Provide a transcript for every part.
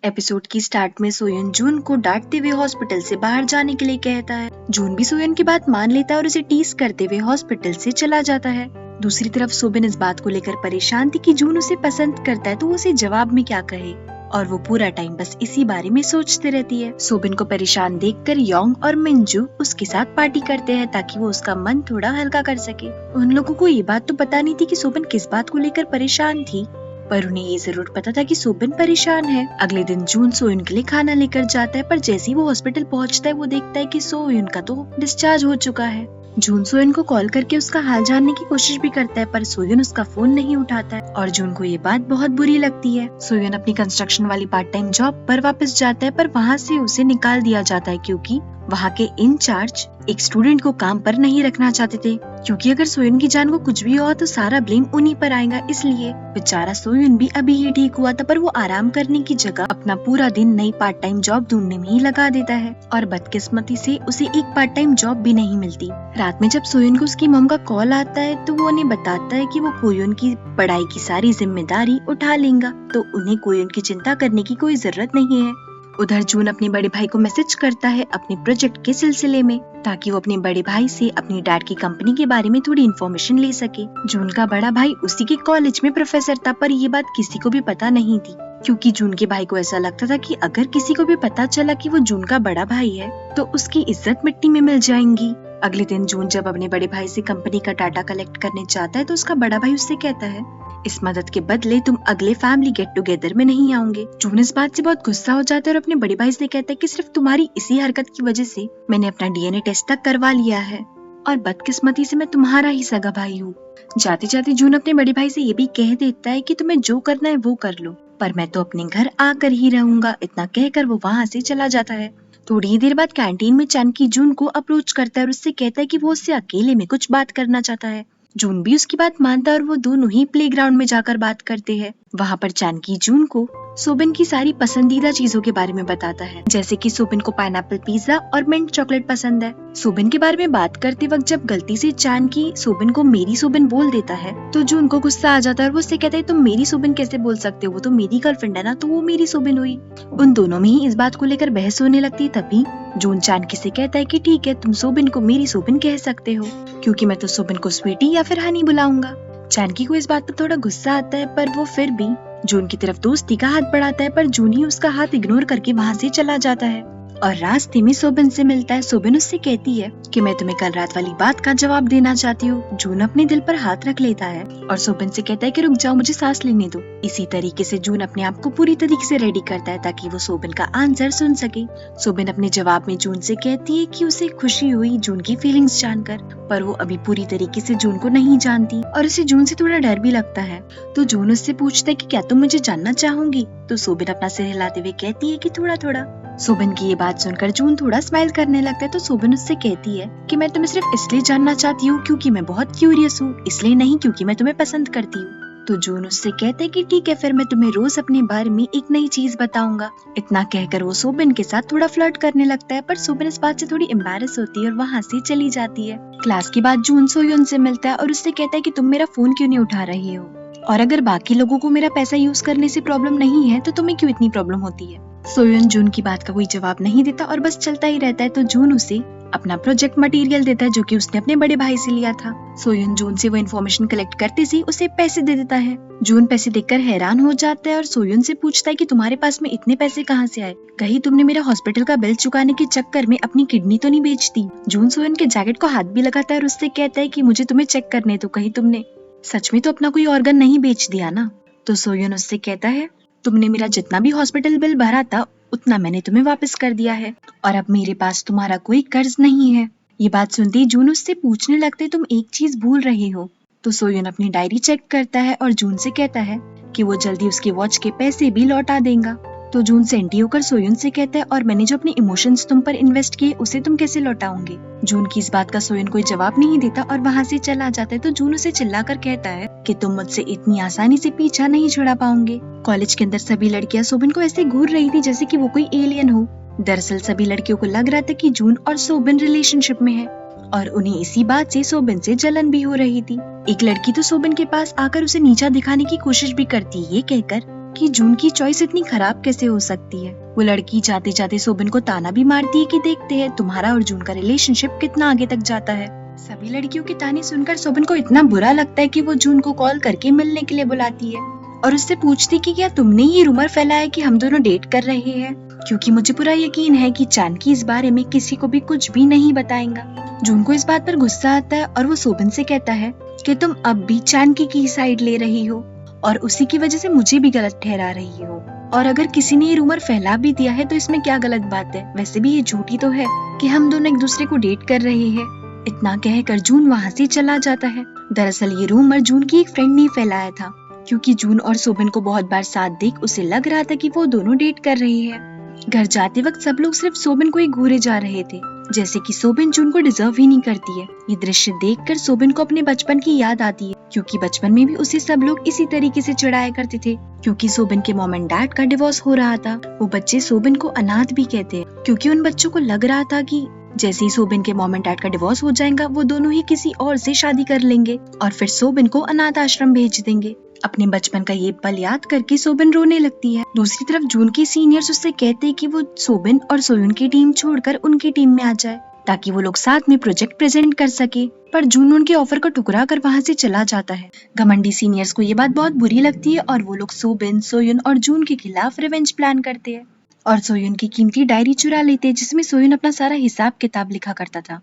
Episode की start में सोयन जून को डांटते हुए हॉस्पिटल से बाहर जाने के लिए कहता है। जून भी सोयन की बात मान लेता है और उसे टीस करते हुए हॉस्पिटल से चला जाता है। दूसरी तरफ सोबिन इस बात को लेकर परेशान थी कि जून उसे पसंद करता है तो वो उसे जवाब में क्या कहे, और वो पूरा टाइम बस इसी बारे में सोचते रहती है। सोबिन को परेशान देखकर योंग और मिंजू उसके साथ पार्टी करते हैं ताकि वो उसका मन थोड़ा हल्का कर सके। उन लोगों को ये बात तो पता नहीं थी कि सोबिन किस बात को लेकर परेशान थी, पर उन्हें ये जरूर पता था कि सोबिन परेशान है। अगले दिन जून सोयन के लिए खाना लेकर जाता है, पर जैसे ही वो हॉस्पिटल पहुंचता है वो देखता है कि सोयन का तो डिस्चार्ज हो चुका है। जून सोयन को कॉल करके उसका हाल जानने की कोशिश भी करता है, पर सोयन उसका फोन नहीं उठाता है और जून को ये बात बहुत बुरी लगती है। सोयन अपनी कंस्ट्रक्शन वाली पार्ट टाइम जॉब पर वापस जाता है, पर वहाँ से उसे निकाल दिया जाता है क्योंकि वहाँ के इंचार्ज एक स्टूडेंट को काम पर नहीं रखना चाहते थे, क्योंकि अगर सोयन की जान को कुछ भी हुआ तो सारा ब्लेम उन्हीं पर आएगा। इसलिए बेचारा सोयन भी अभी ही ठीक हुआ था, पर वो आराम करने की जगह अपना पूरा दिन नई पार्ट टाइम जॉब ढूंढने में ही लगा देता है और बदकिस्मती से उसे एक पार्ट टाइम जॉब भी नहीं मिलती। रात में जब सोयन को उसकी मॉम का कॉल आता है तो वो उन्हें बताता है कि वो कोयोन की पढ़ाई की सारी जिम्मेदारी उठा लेगा, तो उन्हें कोयोन की चिंता करने की कोई जरूरत नहीं है। उधर जून अपने बड़े भाई को मैसेज करता है अपने प्रोजेक्ट के सिलसिले में, ताकि वो अपने बड़े भाई से अपनी डैड की कंपनी के बारे में थोड़ी इन्फॉर्मेशन ले सके। जून का बड़ा भाई उसी के कॉलेज में प्रोफेसर था, पर ये बात किसी को भी पता नहीं थी, क्योंकि जून के भाई को ऐसा लगता था कि अगर किसी को भी पता चला कि वो जून का बड़ा भाई है तो उसकी इज्जत मिट्टी में मिल जाएंगी। अगले दिन जून जब अपने बड़े भाई से कंपनी का डाटा कलेक्ट करने जाता है तो उसका बड़ा भाई उससे कहता है, इस मदद के बदले तुम अगले फैमिली गेट टुगेदर में नहीं आओगे। जून इस बात से बहुत गुस्सा हो जाता है और अपने बड़े भाई से कहता है कि सिर्फ तुम्हारी इसी हरकत की वजह से मैंने अपना डीएनए टेस्ट तक करवा लिया है और बदकिस्मती से मैं तुम्हारा ही सगा भाई हूँ। जाते जाते जून अपने बड़े भाई से ये भी कह देता है कि तुम्हें जो करना है वो कर लो, पर मैं तो अपने घर आकर ही रहूंगा। इतना कहकर वो वहाँ से चला जाता है। थोड़ी ही देर बाद कैंटीन में चानकी जून को अप्रोच करता है और उससे कहता है कि वो उससे अकेले में कुछ बात करना चाहता है। जून भी उसकी बात मानता है और वो दोनों ही प्लेग्राउंड में जाकर बात करते हैं। वहाँ पर चानकी जून को सोबिन की सारी पसंदीदा चीजों के बारे में बताता है, जैसे कि सोबिन को पाइनएप्पल पिज्जा और मिंट चॉकलेट पसंद है। सोबिन के बारे में बात करते वक्त जब गलती से चानकी सोबिन को मेरी सोबिन बोल देता है तो जून को गुस्सा आ जाता है और वो उससे कहता है तुम मेरी सोबिन कैसे बोल सकते हो, वो तो मेरी गर्लफ्रेंड है ना, तो वो मेरी सोबिन हुई। उन दोनों में ही इस बात को लेकर बहस होने लगती। तभी जून चानकी से कहता है कि ठीक है, तुम सोबिन को मेरी सोबिन कह सकते हो, क्योंकि मैं तो सोबिन को स्वीटी या फिर हनी बुलाऊंगा। चानकी को इस बात पर थोड़ा गुस्सा आता है, पर वो फिर भी जून की तरफ दोस्ती का हाथ बढ़ाता है, पर जून ही उसका हाथ इग्नोर करके वहाँ से चला जाता है और रास्ते में सोबिन से मिलता है। सोबिन उससे कहती है कि मैं तुम्हें कल रात वाली बात का जवाब देना चाहती हूँ। जून अपने दिल पर हाथ रख लेता है और सोबिन से कहता है कि रुक जाओ, मुझे सांस लेने दो। इसी तरीके से जून अपने आप को पूरी तरीके से रेडी करता है ताकि वो सोबिन का आंसर सुन सके। सोबिन अपने जवाब में जून से कहती है कि उसे खुशी हुई जून की फीलिंग्स जानकर, पर वो अभी पूरी तरीके से जून को नहीं जानती और उसे जून से थोड़ा डर भी लगता है। तो जून उससे पूछता है कि क्या तुम मुझे जानना चाहोगी, तो सोबिन अपना सिर हिलाते हुए कहती है कि थोड़ा थोड़ा। सोबिन की ये बात सुनकर जून थोड़ा स्माइल करने लगता है, तो सोबिन उससे कहती है कि मैं तुम्हें सिर्फ इसलिए जानना चाहती हूँ क्योंकि मैं बहुत क्यूरियस हूँ, इसलिए नहीं क्योंकि मैं तुम्हें पसंद करती हूँ। तो जून उससे कहते है कि ठीक है, फिर मैं तुम्हें रोज अपने बारे में एक नई चीज बताऊंगा। इतना कहकर वो सोबिन के साथ थोड़ा फ्लर्ट करने लगता है, पर सोबिन इस बात से थोड़ी एम्बैरेस होती है और वहाँ से चली जाती है। क्लास के बाद जून सोयन से मिलता है और उससे कहता है कि तुम मेरा फोन क्यों नहीं उठा रही हो, और अगर बाकी लोगों को मेरा पैसा यूज करने से प्रॉब्लम नहीं है तो तुम्हें क्यों इतनी प्रॉब्लम होती है। सोयन जून की बात का कोई जवाब नहीं देता और बस चलता ही रहता है। तो जून उसे अपना प्रोजेक्ट मटेरियल देता है जो कि उसने अपने बड़े भाई से लिया था। सोयन जून से वो इन्फॉर्मेशन कलेक्ट करते ही उसे पैसे दे देता है। जून पैसे देखकर हैरान हो जाता है और सोयन से पूछता है कि तुम्हारे पास में इतने पैसे कहाँ से आए, कहीं तुमने मेरा हॉस्पिटल का बिल चुकाने के चक्कर में अपनी किडनी तो नहीं बेच दी। जून सोयन के जैकेट को हाथ भी लगाता है और उससे कहता है कि मुझे तुम्हें चेक करने तो कहीं तुमने सच में तो अपना कोई ऑर्गन नहीं बेच दिया ना। तो सोयन उससे कहता है तुमने मेरा जितना भी हॉस्पिटल बिल भरा था उतना मैंने तुम्हें वापस कर दिया है और अब मेरे पास तुम्हारा कोई कर्ज नहीं है। ये बात सुनते ही जून उससे पूछने लगते तुम एक चीज भूल रहे हो। तो सोयन अपनी डायरी चेक करता है और जून से कहता है कि वो जल्दी उसके वॉच के पैसे भी लौटा देगा। तो जून सेंटी होकर सोयन से कहता है और मैंने जो अपने इमोशंस तुम पर इन्वेस्ट किए उसे तुम कैसे लौटाओगे। जून की इस बात का सोयन कोई जवाब नहीं देता और वहाँ से चला जाता है। तो जून उसे चिल्लाकर कहता है कि तुम मुझसे इतनी आसानी से पीछा नहीं छुड़ा पाओगे। कॉलेज के अंदर सभी लड़कियां सोबिन को ऐसे घूर रही थी जैसे कि वो कोई एलियन हो। दरअसल सभी लड़कियों को लग रहा था कि जून और सोबिन रिलेशनशिप में है और उन्हें इसी बात से सोबिन से जलन भी हो रही थी। एक लड़की तो सोबिन के पास आकर उसे नीचा दिखाने की कोशिश भी करती, ये कहकर कि जून की चॉइस इतनी खराब कैसे हो सकती है। वो लड़की जाते जाते सोबिन को ताना भी मारती है कि देखते हैं तुम्हारा और जून का रिलेशनशिप कितना आगे तक जाता है। सभी लड़कियों के ताने सुनकर सोबिन को इतना बुरा लगता है कि वो जून को कॉल करके मिलने के लिए बुलाती है और उससे पूछती कि क्या तुमने ये रूमर फैलाया कि हम दोनों डेट कर रहे हैं, क्योंकि मुझे पूरा यकीन है कि चांकी इस बारे में किसी को भी कुछ भी नहीं बताएगा। जून को इस बात पर गुस्सा आता है और वो सोबिन से कहता है कि तुम अब भी चांकी की साइड ले रही हो और उसी की वजह से मुझे भी गलत ठहरा रही हो, और अगर किसी ने ये रूमर फैला भी दिया है तो इसमें क्या गलत बात है। वैसे भी ये झूठी तो है कि हम दोनों एक दूसरे को डेट कर रहे हैं। इतना कहकर जून वहाँ से चला जाता है। दरअसल ये रूमर जून की एक फ्रेंड ने फैलाया था, क्योंकि जून और सोबिन को बहुत बार साथ देख उसे लग रहा था कि वो दोनों डेट कर रहे हैं। घर जाते वक्त सब लोग सिर्फ सोबिन को ही घूरे जा रहे थे, जैसे कि सोबिन जून को डिजर्व ही नहीं करती है। ये दृश्य देखकर सोबिन को अपने बचपन की याद आती है, क्योंकि बचपन में भी उसे सब लोग इसी तरीके से चिढ़ाया करते थे। क्योंकि सोबिन के मॉम एंड डैड का डिवोर्स हो रहा था, वो बच्चे सोबिन को अनाथ भी कहते हैं, क्योंकि उन बच्चों को लग रहा था कि जैसे ही सोबिन के मॉम एंड डैड का डिवोर्स हो जाएगा वो दोनों ही किसी और से शादी कर लेंगे और फिर सोबिन को अनाथ आश्रम भेज देंगे। अपने बचपन का ये पल याद करके सोबिन रोने लगती है। दूसरी तरफ जून के सीनियर्स उससे कहते हैं कि वो सोबिन और सोयुन की टीम छोड़कर उनकी टीम में आ जाए, ताकि वो लोग साथ में प्रोजेक्ट प्रेजेंट कर सके। पर जून उनके ऑफर को ठुकरा कर वहाँ से चला जाता है। घमंडी सीनियर्स को ये बात बहुत बुरी लगती है और वो लोग सोबिन, सोयुन और जून के खिलाफ रिवेंज प्लान करते हैं और सोयुन की कीमती डायरी चुरा लेते हैं, जिसमें सोयुन अपना सारा हिसाब किताब लिखा करता था।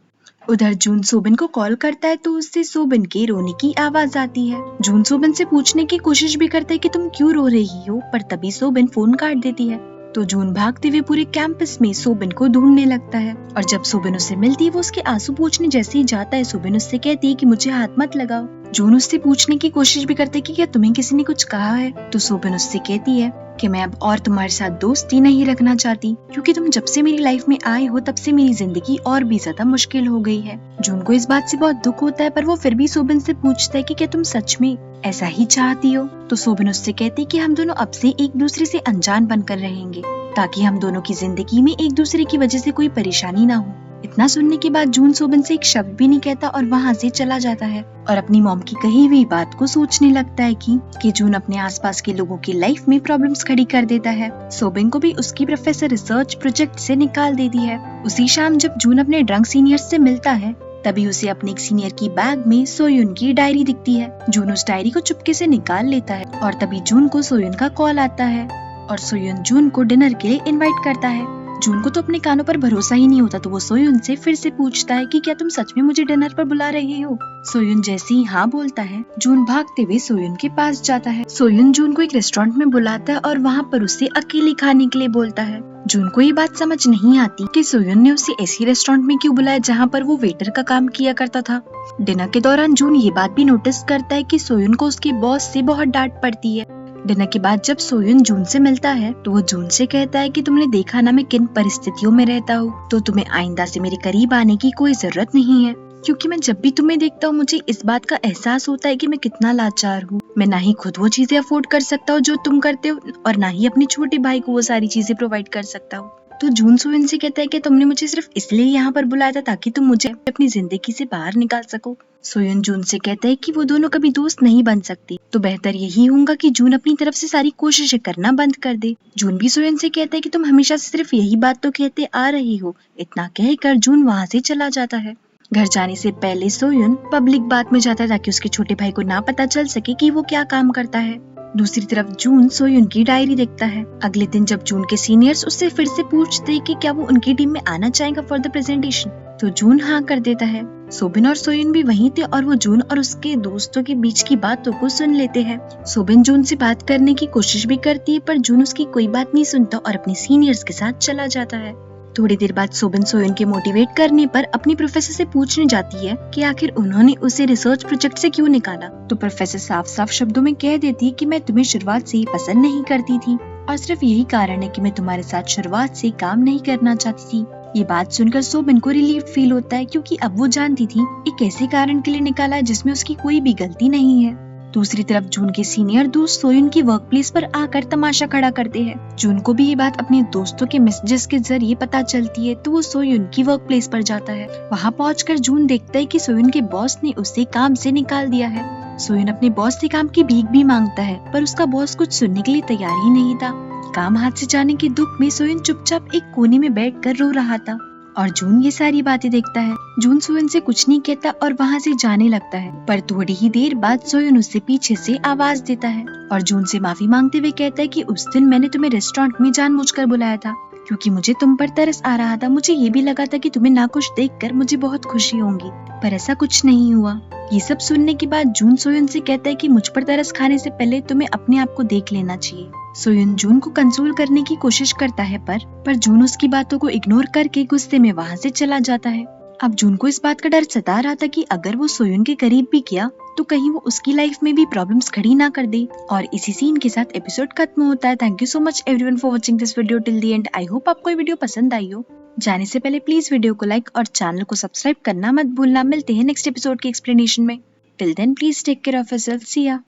उधर जून सोबिन को कॉल करता है तो उससे सोबिन के रोने की आवाज आती है। जून सोबिन से पूछने की कोशिश भी करता है कि तुम क्यों रो रही हो, पर तभी सोबिन फोन काट देती है। तो जून भागते हुए पूरे कैंपस में सोबिन को ढूंढने लगता है और जब सोबिन उससे मिलती है वो उसके आंसू पोंछने जैसे ही जाता है। सोबिन उससे कहती है कि मुझे हाथ मत लगाओ। जून उससे पूछने की कोशिश भी करते कि क्या तुम्हें किसी ने कुछ कहा है, तो सोबिन उससे कहती है कि मैं अब और तुम्हारे साथ दोस्ती नहीं रखना चाहती, क्योंकि तुम जब से मेरी लाइफ में आए हो तब से मेरी जिंदगी और भी ज्यादा मुश्किल हो गई है। जून को इस बात से बहुत दुख होता है, पर वो फिर भी सोबिन से पूछता है कि क्या तुम सच में ऐसा ही चाहती हो। तो सोबिन उससे कहती है कि हम दोनों अब से एक दूसरे से अनजान बनकर रहेंगे, ताकि हम दोनों की जिंदगी में एक दूसरे की वजह से कोई परेशानी ना हो। इतना सुनने के बाद जून सोबिन से एक शब्द भी नहीं कहता और वहाँ से चला जाता है और अपनी मॉम की कही हुई बात को सोचने लगता है कि जून अपने आसपास के लोगों की लाइफ में प्रॉब्लम्स खड़ी कर देता है। सोबिन को भी उसकी प्रोफेसर रिसर्च प्रोजेक्ट से निकाल देती है। उसी शाम जब जून अपने ड्रंक सीनियर्स से मिलता है तभी उसे अपने एक सीनियर की बैग में सोयुन की डायरी दिखती है। जून उस डायरी को चुपके से निकाल लेता है और तभी जून को सोयुन का कॉल आता है और सोयुन जून को डिनर के लिए इनवाइट करता है। जून को तो अपने कानों पर भरोसा ही नहीं होता, तो वो सोयुन से फिर से पूछता है कि क्या तुम सच में मुझे डिनर पर बुला रहे हो। सोयुन जैसे ही हाँ बोलता है, जून भागते हुए सोयुन के पास जाता है। सोयुन जून को एक रेस्टोरेंट में बुलाता है और वहाँ पर उसे अकेले खाने के लिए बोलता है। जून को ये बात समझ नहीं आती कि सोयुन ने उसे ऐसी रेस्टोरेंट में क्यों बुलाया जहाँ पर वो वेटर का काम किया करता था। डिनर के दौरान जून ये बात भी नोटिस करता है कि सोयुन को उसके बॉस से बहुत डांट पड़ती है। डिनर के बाद जब सोयुन जून से मिलता है तो वो जून से कहता है कि तुमने देखा ना मैं किन परिस्थितियों में रहता हूँ, तो तुम्हें आइंदा से मेरे करीब आने की कोई जरूरत नहीं है, क्योंकि मैं जब भी तुम्हें देखता हूँ मुझे इस बात का एहसास होता है कि मैं कितना लाचार हूँ। मैं ना ही खुद वो चीजें अफोर्ड कर सकता हूँ जो तुम करते हो और ना ही अपने छोटे भाई को वो सारी चीजें प्रोवाइड कर सकता हूँ। तो जून सोयुन से कहता है कि तुमने मुझे सिर्फ इसलिए यहाँ पर बुलाया था ताकि तुम मुझे अपनी जिंदगी से बाहर निकाल सको। सोयुन जून से कहता है कि वो दोनों कभी दोस्त नहीं बन सकती, तो बेहतर यही होगा कि जून अपनी तरफ से सारी कोशिशें करना बंद कर दे। जून भी सोयुन से कहता है कि तुम हमेशा से सिर्फ यही बात तो कहते आ रही हो। इतना कहकर जून वहाँ से चला जाता है। घर जाने से पहले सोयुन पब्लिक बात में जाता है ताकि उसके छोटे भाई को ना पता चल सके कि वो क्या काम करता है। दूसरी तरफ जून सोयुन की डायरी देखता है। अगले दिन जब जून के सीनियर्स उससे फिर से पूछते कि क्या वो उनकी टीम में आना चाहेगा फॉर द प्रेजेंटेशन, तो जून हाँ कर देता है। सोबिन और सोयुन भी वहीं थे और वो जून और उसके दोस्तों के बीच की बातों को सुन लेते हैं। सोबिन जून से बात करने की कोशिश भी करती है, पर जून उसकी कोई बात नहीं सुनता और अपने सीनियर्स के साथ चला जाता है। थोड़ी देर बाद सोबिन सोयुन के मोटिवेट करने पर अपनी प्रोफेसर से पूछने जाती है कि आखिर उन्होंने उसे रिसर्च प्रोजेक्ट से क्यों निकाला। तो प्रोफेसर साफ साफ शब्दों में कह देती है कि मैं तुम्हें शुरुआत से ही पसंद नहीं करती थी और सिर्फ यही कारण है कि मैं तुम्हारे साथ शुरुआत से काम नहीं करना चाहती थी। ये बात सुनकर सोबिन को रिलीफ फील होता है, क्योंकि अब वो जानती थी एक ऐसे कारण के लिए निकाला है जिसमें उसकी कोई भी गलती नहीं है। दूसरी तरफ जून के सीनियर दोस्त सोयुन की वर्क प्लेस पर आकर तमाशा खड़ा करते हैं। जून को भी ये बात अपने दोस्तों के मैसेजेस के जरिए पता चलती है, तो वो सोयुन की वर्क प्लेस पर जाता है। वहाँ पहुंचकर जून देखता है कि सोयुन के बॉस ने उसे काम से निकाल दिया है। सोयन अपने बॉस से काम की भीख भी मांगता है, पर उसका बॉस कुछ सुनने के लिए तैयार ही नहीं था। काम हाथ से जाने के दुख में सोयन चुपचाप एक कोने में बैठकर रो रहा था और जून ये सारी बातें देखता है। जून सोयन से कुछ नहीं कहता और वहाँ से जाने लगता है, पर थोड़ी ही देर बाद सोयन उससे पीछे से आवाज देता है और जून से माफी मांगते हुए कहता है कि उस दिन मैंने तुम्हें रेस्टोरेंट में जानबूझकर बुलाया था क्योंकि मुझे तुम पर तरस आ रहा था। मुझे ये भी लगा था कि तुम्हें नाखुश देखकर मुझे बहुत खुशी होगी, पर ऐसा कुछ नहीं हुआ। ये सब सुनने के बाद जून सोयन से कहता है कि मुझ पर तरस खाने से पहले तुम्हें अपने आप को देख लेना चाहिए। सोयन जून को कंसोल करने की कोशिश करता है, पर जून उसकी बातों को इग्नोर करके गुस्से में वहाँ से चला जाता है। अब जून को इस बात का डर सता रहा था कि अगर वो सोयन के करीब भी किया तो कहीं वो उसकी लाइफ में भी प्रॉब्लम्स खड़ी ना कर दे। और इसी सीन के साथ एपिसोड खत्म होता है। Thank you so much everyone for watching this video till the end. I hope आपको ये वीडियो पसंद आई हो। जाने से पहले प्लीज वीडियो को लाइक और चैनल को सब्सक्राइब करना मत भूलना। मिलते हैं नेक्स्ट एपिसोड के एक्सप्लेनेशन में। Till then please take care of yourself. See या।